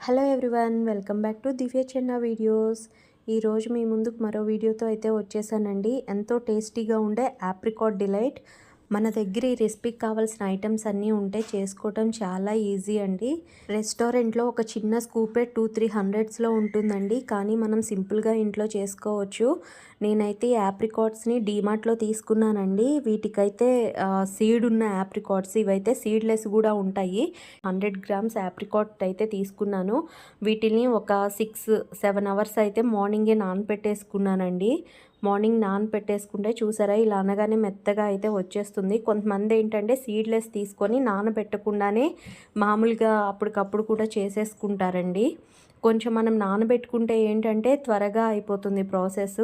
Hello everyone, welcome back to Divya Chenna videos. ఈరోజు మీ ముందుకు మరో వీడియోతో అయితే వచ్చేసానండి. ఎంతో టేస్టీగా ఉండే ఆప్రికాట్ డిలైట్. మన దగ్గర ఈ రెసిపీకి కావాల్సిన ఐటమ్స్ అన్నీ ఉంటే చేసుకోవటం చాలా ఈజీ అండి. రెస్టారెంట్లో ఒక చిన్న స్కూపే 200-300లో ఉంటుందండి, కానీ మనం సింపుల్గా ఇంట్లో చేసుకోవచ్చు. నేనైతే ఈ ఆప్రికాట్స్ని డీమార్ట్లో తీసుకున్నానండి. వీటికైతే సీడ్ ఉన్న ఆప్రికాట్స్, ఇవైతే సీడ్లెస్ కూడా ఉంటాయి. 100 గ్రామ్స్ ఆప్రికాట్ అయితే తీసుకున్నాను. వీటిని ఒక 6-7 అవర్స్ అయితే మార్నింగే నానపెట్టేసుకున్నానండి. మార్నింగ్ నానపెట్టేసుకుంటే చూసారా, ఇలా అనగానే మెత్తగా అయితే వచ్చేస్తుంది. కొంతమంది ఏంటంటే సీడ్లెస్ తీసుకొని నానబెట్టకుండానే మామూలుగా అప్పటికప్పుడు కూడా చేసేసుకుంటారండి. కొంచెం మనం నానబెట్టుకుంటే ఏంటంటే త్వరగా అయిపోతుంది ప్రాసెస్.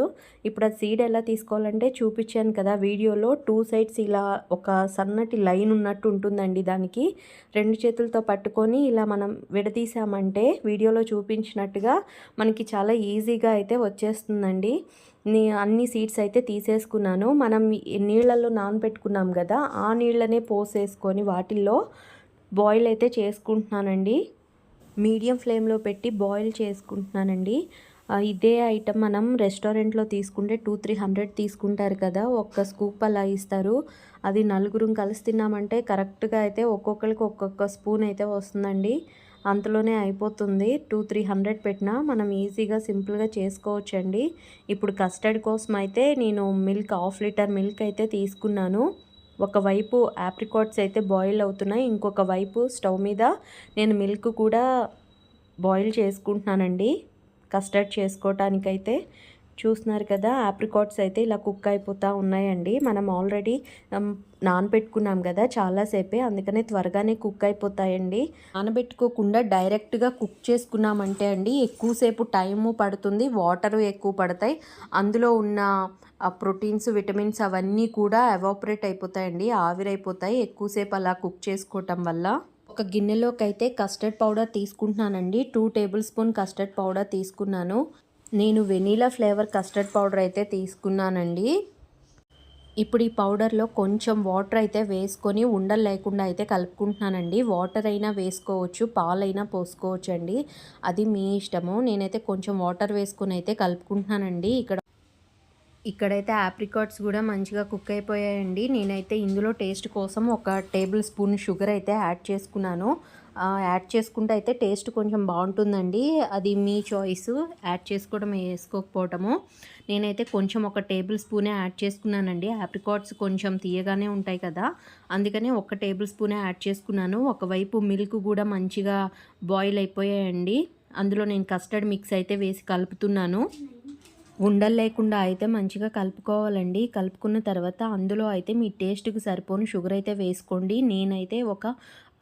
ఇప్పుడు ఆ సీడ్ ఎలా తీసుకోవాలంటే చూపించాను కదా వీడియోలో. 2 సైడ్స్ ఇలా ఒక సన్నటి లైన్ ఉన్నట్టు ఉంటుందండి. దానికి 2 చేతులతో పట్టుకొని ఇలా మనం విడదీసామంటే వీడియోలో చూపించినట్టుగా మనకి చాలా ఈజీగా అయితే వచ్చేస్తుందండి. అన్ని సీడ్స్ అయితే తీసేసుకున్నాను. మనం నీళ్ళల్లో నానబెట్టుకున్నాం కదా, ఆ నీళ్ళనే పోసేసుకొని వాటిల్లో బాయిల్ అయితే చేసుకుంటున్నానండి. మీడియం ఫ్లేమ్లో పెట్టి బాయిల్ చేసుకుంటున్నానండి. ఇదే ఐటమ్ మనం రెస్టారెంట్లో తీసుకుంటే 200-300 తీసుకుంటారు కదా, ఒక్క స్కూప్ అలా ఇస్తారు. అది నలుగురం కలిసి తిన్నామంటే కరెక్ట్గా అయితే ఒక్కొక్కరికి ఒక్కొక్క స్పూన్ అయితే వస్తుందండి. అంతలోనే అయిపోతుంది. 200-300 పెట్టినా మనం ఈజీగా సింపుల్గా చేసుకోవచ్చండి. ఇప్పుడు కస్టర్డ్ కోసం అయితే నేను ½ లీటర్ మిల్క్ అయితే తీసుకున్నాను. ఒకవైపు ఆప్రికాట్స్ అయితే బాయిల్ అవుతున్నాయి, ఇంకొక వైపు స్టవ్ మీద నేను మిల్క్ కూడా బాయిల్ చేసుకుంటున్నానండి కస్టర్డ్ చేసుకోవటానికైతే. చూస్తున్నారు కదా, ఆప్రికాట్స్ అయితే ఇలా కుక్ అయిపోతూ ఉన్నాయండి. మనం ఆల్రెడీ నానబెట్టుకున్నాం కదా చాలాసేపే, అందుకనే త్వరగానే కుక్ అయిపోతాయండి. నానబెట్టుకోకుండా డైరెక్ట్గా కుక్ చేసుకున్నామంటే అండి ఎక్కువసేపు టైము పడుతుంది, వాటరు ఎక్కువ పడతాయి. అందులో ఉన్న ప్రోటీన్స్, విటమిన్స్ అవన్నీ కూడా ఎవాపరేట్ అయిపోతాయండి, ఆవిరైపోతాయి ఎక్కువసేపు అలా కుక్ చేసుకోవటం వల్ల. ఒక గిన్నెలోకి అయితే కస్టర్డ్ పౌడర్ తీసుకుంటున్నానండి. 2 టేబుల్ స్పూన్ కస్టర్డ్ పౌడర్ తీసుకున్నాను. నేను వెనీలా ఫ్లేవర్ కస్టర్డ్ పౌడర్ అయితే తీసుకున్నానండి. ఇప్పుడు ఈ పౌడర్లో కొంచెం వాటర్ అయితే వేసుకొని ఉండలు లేకుండా అయితే కలుపుకుంటున్నానండి. వాటర్ అయినా వేసుకోవచ్చు, పాలైనా పోసుకోవచ్చు అండి, అది మీ ఇష్టము. నేనైతే కొంచెం వాటర్ వేసుకొని అయితే కలుపుకుంటున్నానండి. ఇక్కడైతే ఆప్రికాట్స్ కూడా మంచిగా కుక్ అయిపోయాయండి. నేనైతే ఇందులో టేస్ట్ కోసం ఒక టేబుల్ స్పూన్ షుగర్ అయితే యాడ్ చేసుకున్నాను. యాడ్ చేసుకుంటే అయితే టేస్ట్ కొంచెం బాగుంటుందండి, అది మీ చాయిస్, యాడ్ చేసుకోవడం వేసుకోకపోవటము. నేనైతే కొంచెం ఒక టేబుల్ స్పూనే యాడ్ చేసుకున్నానండి. ఆప్రికాట్స్ కొంచెం తీయగానే ఉంటాయి కదా, అందుకని ఒక టేబుల్ స్పూనే యాడ్ చేసుకున్నాను. ఒకవైపు మిల్క్ కూడా మంచిగా బాయిల్ అయిపోయాయండి. అందులో నేను కస్టర్డ్ మిక్స్ అయితే వేసి కలుపుతున్నాను. ఉండలు లేకుండా అయితే మంచిగా కలుపుకోవాలండి. కలుపుకున్న తర్వాత అందులో అయితే మీ టేస్ట్కి సరిపోని షుగర్ అయితే వేసుకోండి. నేనైతే ఒక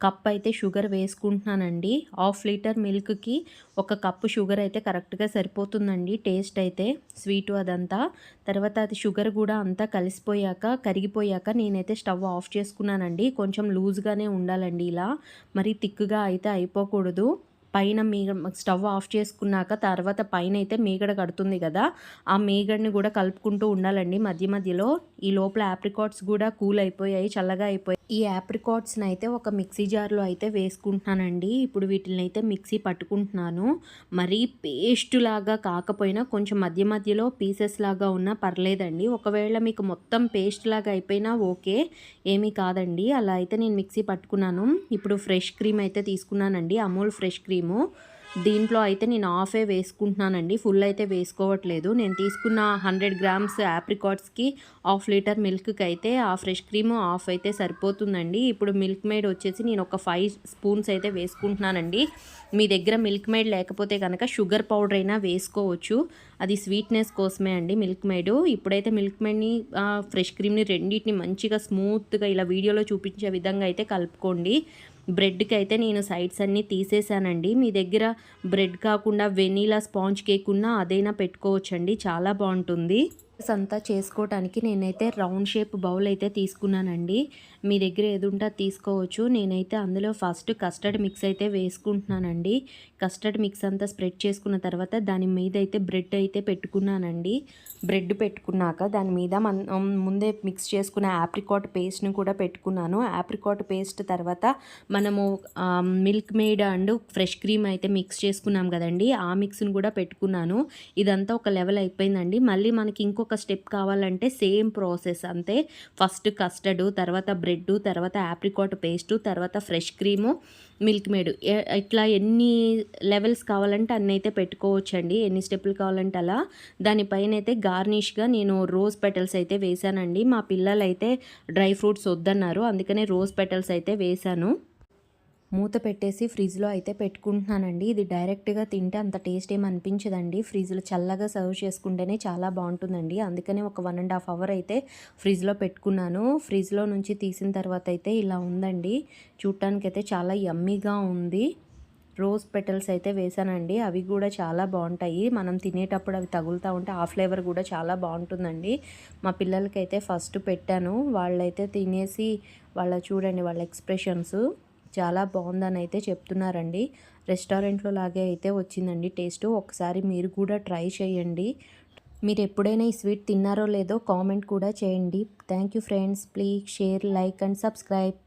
కప్ అయితే షుగర్ వేసుకుంటున్నానండి. ½ లీటర్ మిల్క్కి ఒక కప్పు షుగర్ అయితే కరెక్ట్గా సరిపోతుందండి టేస్ట్ అయితే, స్వీటు అదంతా. తర్వాత అది షుగర్ కూడా అంతా కలిసిపోయాక కరిగిపోయాక నేనైతే స్టవ్ ఆఫ్ చేసుకున్నానండి. కొంచెం లూజ్గానే ఉండాలండి, ఇలా మరి థిక్గా అయితే అయిపోకూడదు. పైన స్టవ్ ఆఫ్ చేసుకున్నాక తర్వాత పైన అయితే మీగడ కడుతుంది కదా, ఆ మీగడని కూడా కలుపుకుంటూ ఉండాలండి మధ్య మధ్యలో. ఈ లోపల ఆప్రికాట్స్ కూడా కూల్ అయిపోయాయి, చల్లగా అయిపోయాయి. ఈ ఆప్రికాట్స్ని అయితే ఒక మిక్సీ జార్లో అయితే వేసుకుంటున్నానండి. ఇప్పుడు వీటిని అయితే మిక్సీ పట్టుకుంటున్నాను. మరీ పేస్ట్ లాగా కాకపోయినా కొంచెం మధ్య మధ్యలో పీసెస్ లాగా ఉన్నా పర్లేదండి. ఒకవేళ మీకు మొత్తం పేస్ట్ లాగా అయిపోయినా ఓకే, ఏమీ కాదండి. అలా అయితే నేను మిక్సీ పట్టుకున్నాను. ఇప్పుడు ఫ్రెష్ క్రీమ్ అయితే తీసుకున్నానండి, అమూల్ ఫ్రెష్ క్రీము. దీంట్లో అయితే నేను హాఫే వేసుకుంటున్నానండి, ఫుల్ అయితే వేసుకోవట్లేదు. నేను తీసుకున్న 100 గ్రామ్స్ ఆప్రికాట్స్కి ½ లీటర్ మిల్క్కి అయితే ఆ ఫ్రెష్ క్రీము హాఫ్ అయితే సరిపోతుందండి. ఇప్పుడు మిల్క్ మేడ్ వచ్చేసి నేను ఒక 5 స్పూన్స్ అయితే వేసుకుంటున్నానండి. మీ దగ్గర మిల్క్ మేడ్ లేకపోతే కనుక షుగర్ పౌడర్ అయినా వేసుకోవచ్చు, అది స్వీట్నెస్ కోసమే అండి మిల్క్ మేడ్. ఇప్పుడైతే మిల్క్ మేడ్ని ఫ్రెష్ క్రీమ్ని రెండింటిని మంచిగా స్మూత్గా ఇలా వీడియోలో చూపించే విధంగా అయితే కలుపుకోండి. బ్రెడ్కి అయితే నేను సైడ్స్ అన్నీ తీసేసానండి. మీ దగ్గర బ్రెడ్ కాకుండా వెనీలా స్పాంజ్ కేక్ ఉన్నా అదైనా పెట్టుకోవచ్చండి, చాలా బాగుంటుంది. అంతా చేసుకోవటానికి నేనైతే రౌండ్ షేప్ బౌల్ అయితే తీసుకున్నానండి. మీ దగ్గర ఏది ఉంటే అది తీసుకోవచ్చు. నేనైతే అందులో ఫస్ట్ కస్టర్డ్ మిక్స్ అయితే వేసుకుంటున్నానండి. కస్టర్డ్ మిక్స్ అంతా స్ప్రెడ్ చేసుకున్న తర్వాత దాని మీద అయితే బ్రెడ్ అయితే పెట్టుకున్నానండి. బ్రెడ్ పెట్టుకున్నాక దాని మీద ముందే మిక్స్ చేసుకున్న ఆప్రికాట్ పేస్ట్ని కూడా పెట్టుకున్నాను. ఆప్రికాట్ పేస్ట్ తర్వాత మనము milk made and fresh cream అయితే మిక్స్ చేసుకున్నాం కదండి, ఆ మిక్స్ని కూడా పెట్టుకున్నాను. ఇదంతా ఒక లెవెల్ అయిపోయిందండి. మళ్ళీ మనకి ఇంకొక స్టెప్ కావాలంటే సేమ్ ప్రాసెస్ అంతే. ఫస్ట్ కస్టర్డ్, తర్వాత బ్రెడ్, తర్వాత ఆప్రికాట్ పేస్టు, తర్వాత ఫ్రెష్ క్రీము, మిల్క్ మేడ్, ఇట్లా ఎన్ని లెవెల్స్ కావాలంటే అన్ని అయితే పెట్టుకోవచ్చండి. ఎన్ని స్టెప్పులు కావాలంటే అలా. దానిపైన అయితే గార్నిష్గా నేను రోజ్ పెటల్స్ అయితే వేసానండి. మా పిల్లలు అయితే డ్రై ఫ్రూట్స్ వద్దన్నారు, అందుకనే రోజ్ పెటల్స్ అయితే వేసాను. మూత పెట్టేసి ఫ్రిడ్జ్లో అయితే పెట్టుకుంటున్నానండి. ఇది డైరెక్ట్గా తింటే అంత టేస్ట్ ఏమి అనిపించదండి. ఫ్రిడ్జ్లో చల్లగా సర్వ్ చేసుకుంటేనే చాలా బాగుంటుందండి. అందుకనే ఒక 1.5 అవర్ అయితే ఫ్రిడ్జ్లో పెట్టుకున్నాను. ఫ్రిడ్జ్లో నుంచి తీసిన తర్వాత అయితే ఇలా ఉందండి. చూడటానికైతే చాలా యమ్మీగా ఉంది. రోజ్ పెటల్స్ అయితే వేసానండి. అవి కూడా చాలా బాగుంటాయి. మనం తినేటప్పుడు అవి తగులుతూ ఉంటే ఆ ఫ్లేవర్ కూడా చాలా బాగుంటుందండి. మా పిల్లలకైతే ఫస్ట్ పెట్టాను. వాళ్ళైతే తినేసి చూడండి వాళ్ళ ఎక్స్ప్రెషన్స్ చాలా బాగుందని అయితే చెప్తున్నారండి. రెస్టారెంట్లో లాగే అయితే వచ్చిందండి టేస్ట్. ఒకసారి మీరు కూడా ట్రై చేయండి. మీరు ఎప్పుడైనా ఈ స్వీట్ తిన్నారో లేదో కామెంట్ కూడా చేయండి. Thank you friends. Please share, like and subscribe.